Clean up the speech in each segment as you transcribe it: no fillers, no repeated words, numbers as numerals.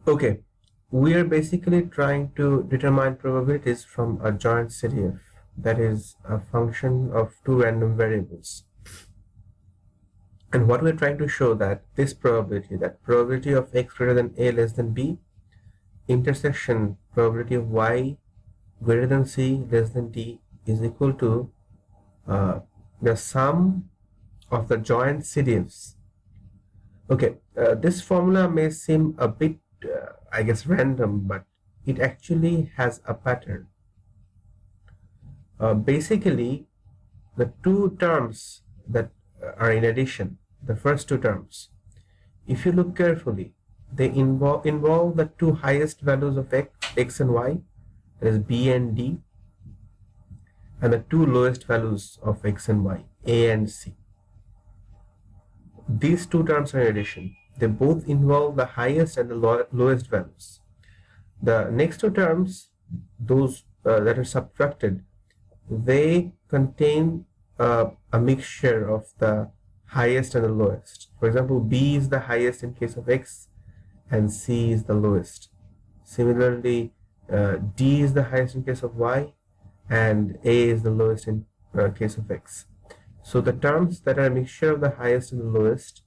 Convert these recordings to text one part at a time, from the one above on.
Okay, we are basically trying to determine probabilities from a joint CDF, that is a function of two random variables. And what we're trying to show that this probability, that probability of x greater than a less than b, intersection probability of y greater than c less than d is equal to the sum of the joint CDFs. Okay, this formula may seem a bit, I guess, random, but it actually has a pattern. Basically, the two terms that are in addition, the first two terms, if you look carefully, they involve the two highest values of x and y, that is b and d, and the two lowest values of x and y, a and c. These two terms are in addition. They both involve the highest and the lowest values. The next two terms, those that are subtracted, they contain a mixture of the highest and the lowest. For example, b is the highest in case of x and c is the lowest. Similarly, d is the highest in case of y and a is the lowest in case of x. So the terms that are a mixture of the highest and the lowest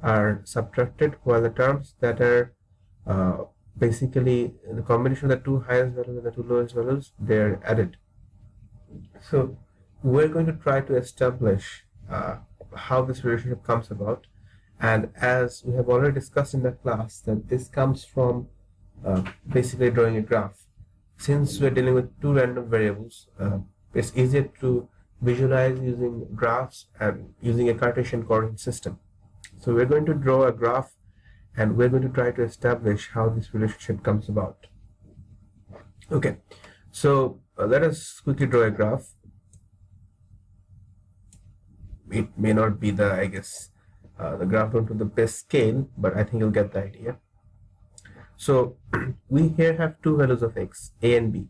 are subtracted, while the terms that are basically the combination of the two highest values and the two lowest values, they are added. So we're going to try to establish how this relationship comes about, and as we have already discussed in the class, that this comes from basically drawing a graph. Since we're dealing with two random variables, it's easier to visualize using graphs and using a Cartesian coordinate system. So we're going to draw a graph and we're going to try to establish how this relationship comes about. Okay, so let us quickly draw a graph. It may not be the, I guess, the graph not to the best scale, but I think you'll get the idea. So we here have two values of x, a and b,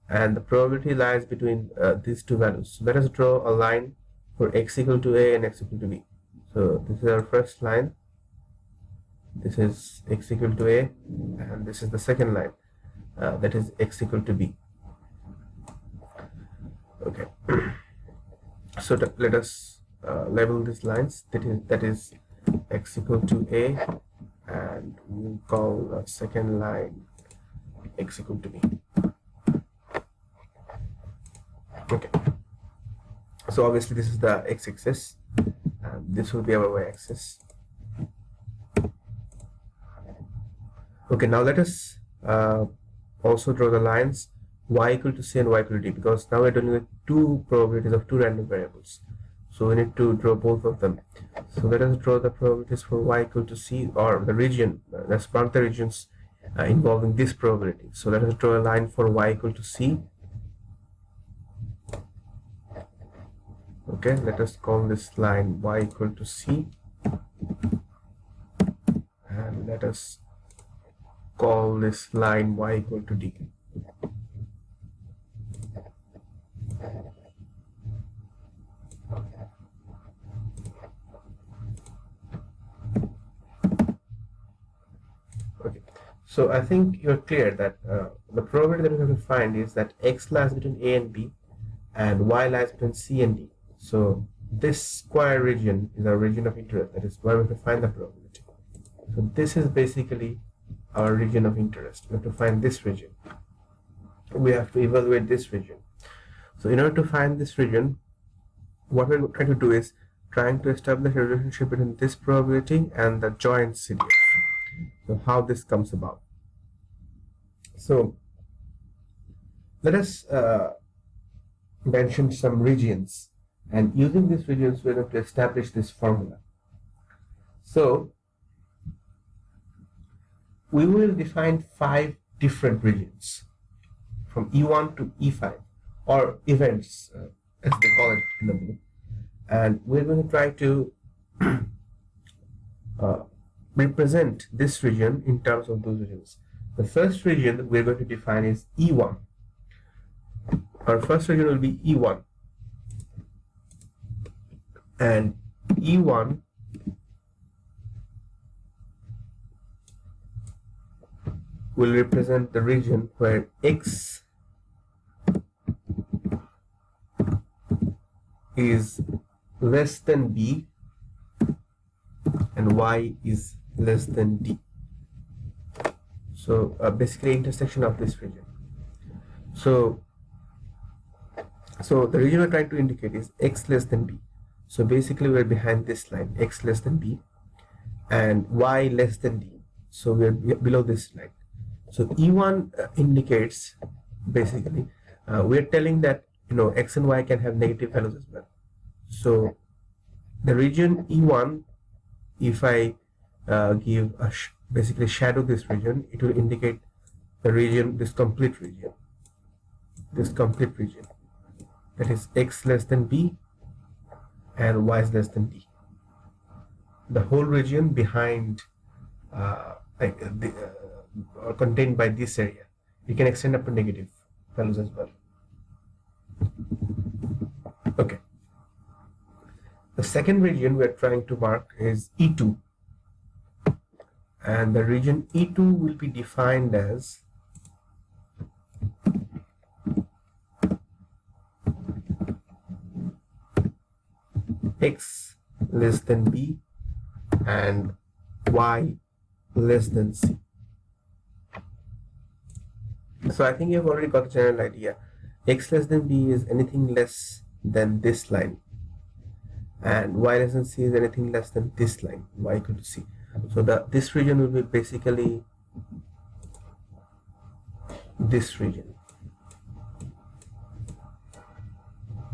and the probability lies between these two values. So let us draw a line for x equal to a and x equal to b. So this is our first line. This is x equal to a, and this is the second line, that is x equal to b. Okay. So let us label these lines. That is x equal to a, and we'll call the second line x equal to b. Okay. So obviously this is the x-axis, and this will be our y-axis. Okay, now let us also draw the lines y equal to c and y equal to d, because now we're dealing with two probabilities of two random variables. So we need to draw both of them. So let us draw the probabilities for y equal to c, or the region, let's mark the regions involving this probability. So let us draw a line for y equal to c. Okay, let us call this line y equal to c, and let us call this line y equal to d. Okay, so I think you're clear that the probability that we have to find is that x lies between a and b and y lies between c and d. So this square region is our region of interest. That is why we have to find the probability. So this is basically our region of interest. We have to find this region. We have to evaluate this region. So in order to find this region, what we're trying to do is trying to establish a relationship between this probability and the joint CDF. So how this comes about. So let us mention some regions, and using these regions we're going to establish this formula. So we will define 5 different regions from E1 to E5, or events as they call it in the book, and we're going to try to represent this region in terms of those regions. The first region that we're going to define is E1. Our first region will be E1, and E1 will represent the region where X is less than B and Y is less than D. So basically intersection of this region. So the region we're trying to indicate is X less than B. So basically we're behind this line, X less than B, and Y less than D. So we're below this line. So E1 indicates basically we're telling that X and Y can have negative values as well. So the region E1, if I give a basically shadow this region, it will indicate the region, this complete region, that is X less than B and Y is less than D. The whole region behind or contained by this area, you can extend up to negative values as well. Okay. The second region we are trying to mark is E2, and the region E2 will be defined as X less than B and Y less than C. So I think you've already got a general idea. X less than B is anything less than this line, and Y less than C is anything less than this line, Y equal to C. So this region will be basically this region.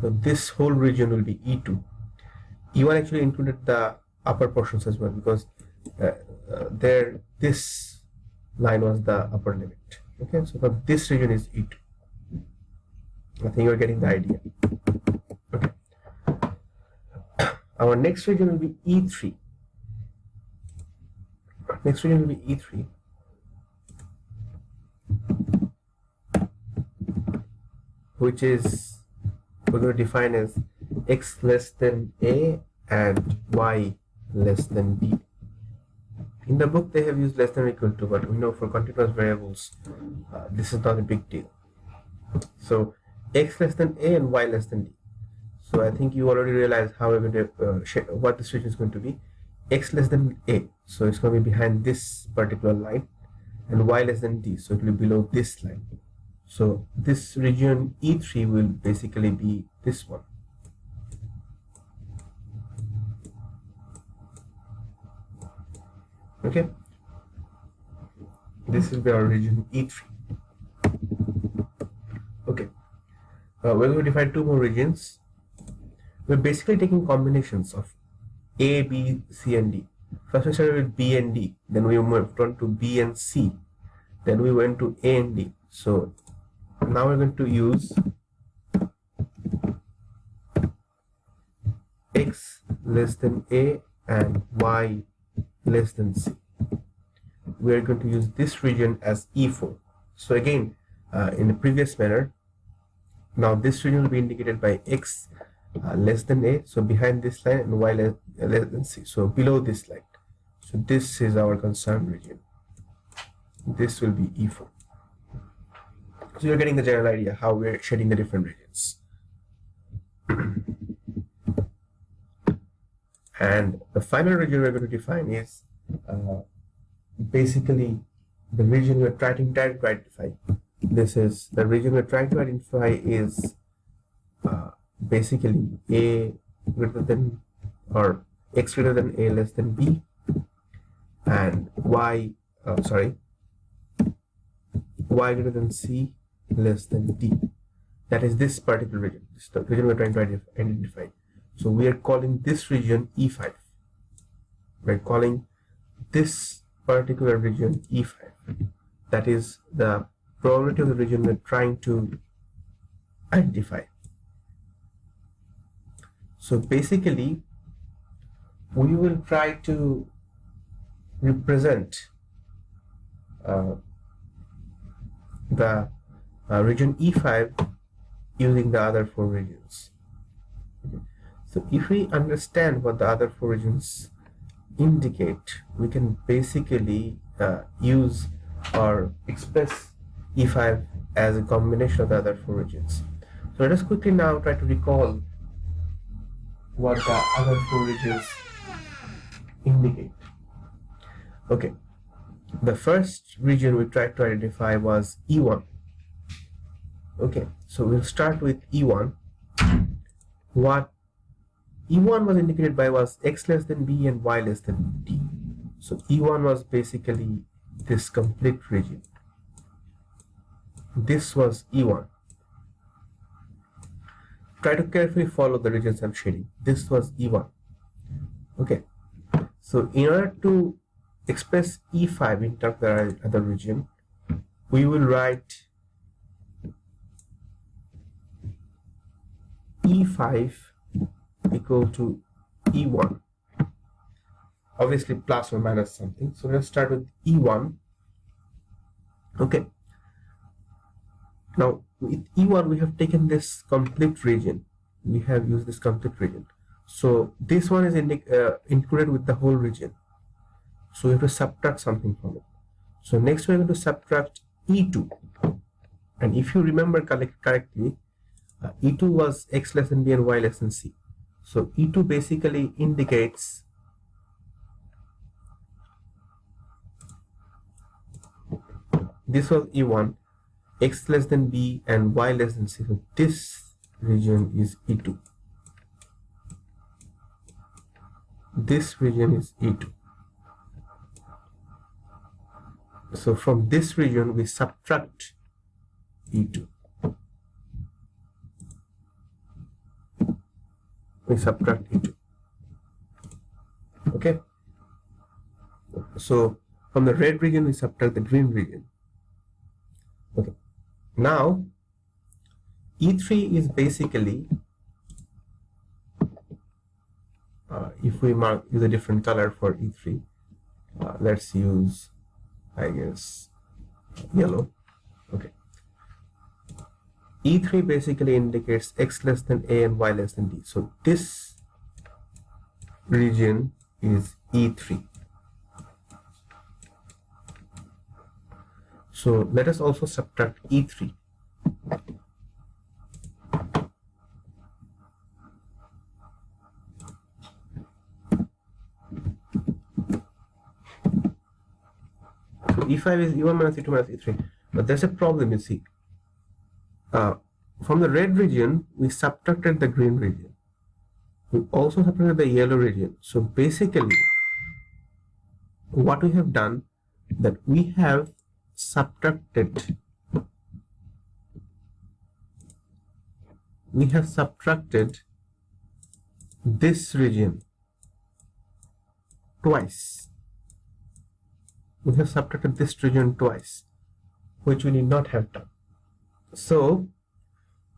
So this whole region will be E2. E1 actually included the upper portions as well, because this line was the upper limit. Okay, so this region is E2. I think you're getting the idea. Okay. Our next region will be E3. Next region will be E3. Which is we're going to define as X less than A and Y less than B. In the book they have used less than or equal to, but we know for continuous variables this is not a big deal. So X less than A and Y less than D. So I think you already realized how we're going to what this region is going to be. X less than A, so it's going to be behind this particular line, and Y less than D, so it will be below this line. So this region E3 will basically be this one. Okay, this will be our region E3. Okay, we're going to define two more regions. We're basically taking combinations of A, B, C, and D. First we started with B and D, then we moved on to B and C, then we went to A and D. So now we're going to use X less than A and Y less than C. We are going to use this region as E4. So again, in the previous manner, now this region will be indicated by X less than A, so behind this line, and Y less than C, so below this line. So this is our concerned region. This will be E4. So you're getting the general idea how we're shading the different regions. And the final region we're going to define is basically the region we're trying to identify. This is the region we're trying to identify is basically A greater than or X greater than A less than B, and Y greater than C less than D. That is this particular region. This is the region we're trying to identify. So we are calling this region E5. We're calling this particular region E5. That is the probability of the region we're trying to identify. So basically, we will try to represent the region E5 using the other four regions. Okay. So if we understand what the other four regions indicate, we can basically use or express E5 as a combination of the other four regions. So let us quickly now try to recall what the other four regions indicate. Okay, the first region we tried to identify was E1. Okay, so we'll start with E1. What E1 was indicated by was x less than b and y less than d. So E1 was basically this complete region. This was E1. Try to carefully follow the regions I'm shading. This was E1. Okay, so in order to express E5 in terms of the other region, we will write E5 equal to E1, obviously plus or minus something. So let's start with E1. Okay, now with E1 we have taken this complete region. We have used this complete region. So this one is included with the whole region. So we have to subtract something from it. So next we're going to subtract E2. And if you remember correctly, E2 was x less than b and y less than c. So E2 basically indicates this was E1, x less than b and y less than c. So this region is E2. This region is E2. So from this region we subtract E2. We subtract E2. Okay. So from the red region we subtract the green region. Okay. Now E3 is basically, if we use a different color for E3, let's use, I guess, yellow. Okay. E3 basically indicates x less than a and y less than d. So this region is E3. So let us also subtract E3. So E5 is E1 minus E2 minus E3. But there's a problem, you see. From the red region, we subtracted the green region. We also subtracted the yellow region. So basically, what we have done, that we have subtracted this region twice. We have subtracted this region twice, which we need not have done. So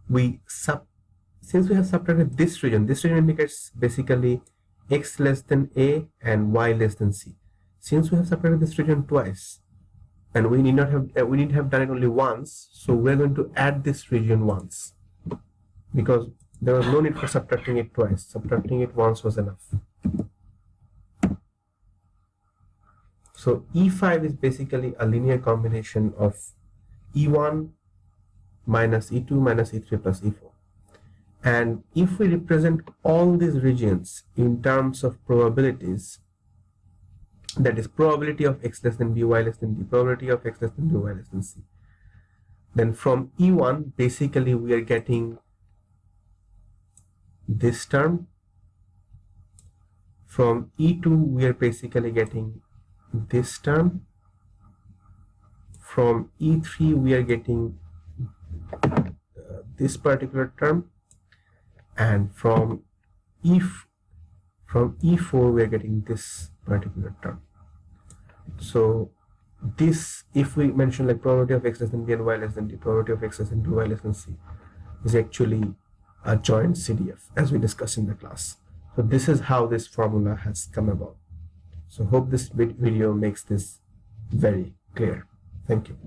since we have subtracted this region indicates basically x less than a and y less than c. Since we have subtracted this region twice, and we need to have done it only once, so we're going to add this region once, because there was no need for subtracting it twice. Subtracting it once was enough. So E5 is basically a linear combination of E1 minus E2 minus E3 plus E4. And if we represent all these regions in terms of probabilities, that is probability of x less than b, y less than d, probability of x less than b, y less than c, then from E1 basically we are getting this term. From E2 we are basically getting this term. From E3 we are getting this particular term, and from E4 we are getting this particular term. So this, if we mention like probability of x less than b and y less than d, probability of x less than b, y less than c, is actually a joint CDF, as we discussed in the class. So this is how this formula has come about. So hope this video makes this very clear. Thank you.